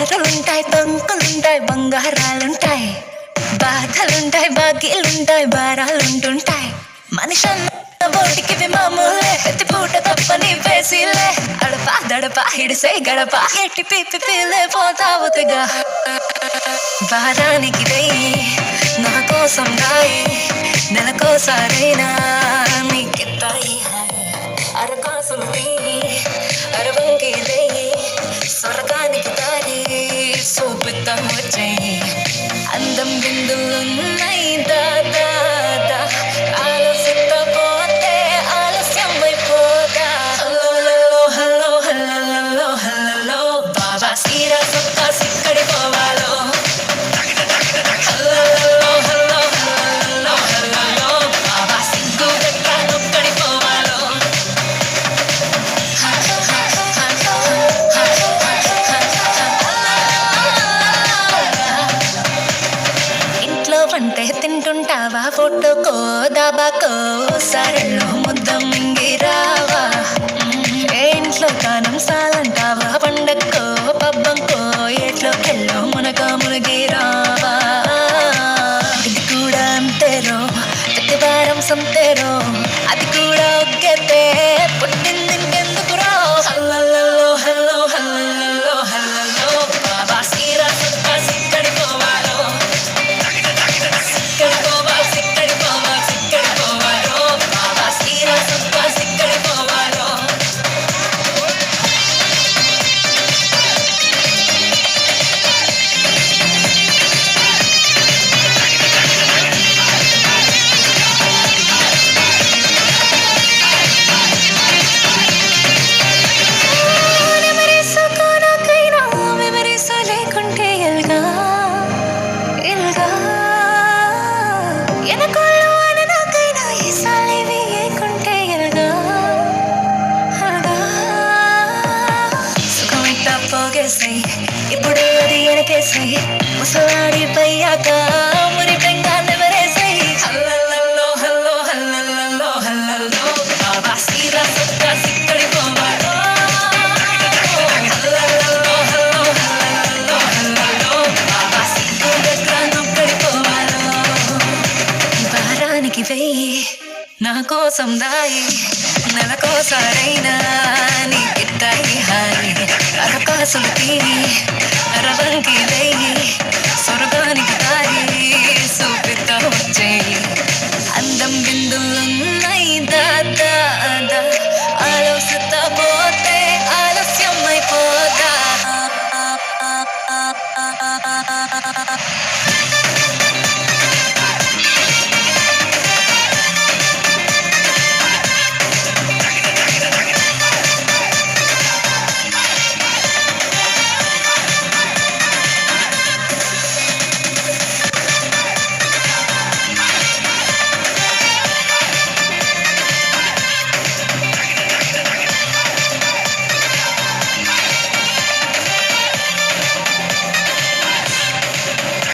చీరలుంటాయి, తంకులుంటాయి, బంగారాలుంటాయి, బాధలుంటాయి, బాకీలుంటాయి, భారాలుంటుంటాయి. మనిషన్న బోటికి మామూలే, ప్రతి పూట తప్పని వేసిలే. అడపా దడపా హిడిసే గడప, ఎట్టి పిప్పి పిల్లే పోతావు తెగా. వారానికి వెయ్యి నా కోసం రాయి, నెలకోసారైనా నీకెత్తాయి. అరకాసులు తీయి, అరవంకి వెయ్యి, స్వర్గానికి దారి చూపిద్దాం వచ్చేయి. అందం బిందులున్నాయి దాదా, ఆలోచిస్తా పోతే ఆలస్యం అయిపోదా. హలో హలో హలో హలో బాబా సీరా సొక్క సిక్కడి పోవాలో. హలో హలో హలో హలో బాబా సిగ్గు దగ్గ నొక్కడి పోవాలో. ఇంట్లో వంటే తింటుంటావా, ఫోటోకో దాబాకో సరెల్లో ముద్ద మింగిరావా. ఏ ఇంట్లో కానం సాలంటావా, పండక్కో పబ్బంకో ఎట్లోకెళ్ళో మునగా మునిగిరావా. ఇది కూడా అంతేరో, ప్రతి వారం సంతేరో, అది కూడా ఒగ్గతే పుట్టింది ఇంకెందుకురో. హలో హలో హలో హలో బాబా సీరా సొక్క సిక్కడి పోవాలో. సిక్కడి పోవాలి, సిక్కడి పోవాలి, సిక్కడి పోవాలో. బాబా సీరా సొక్క సిక్కడి పోవాలో. ఇప్పుడు అది వెనకేసాయి, ముసలాడి పయ్యాక మురి పెంగాన్ని వరేసాయి. హల్లో హల్లో హల్లో హల్లో బాబా సీరా సొక్క సిక్కడి పోవాలో. హల్లో హల్లో హల్లో హల్లో బాబా సిగ్గు దగ్గర నొక్కడి పోవాలో. వారానికి వెయ్యి నా కోసం దాయి, నెలకోసారైనా నీకెత్తాయి హాయి. అరకాసులు తీయి, అరవంకి వెయ్యి, స్వర్గ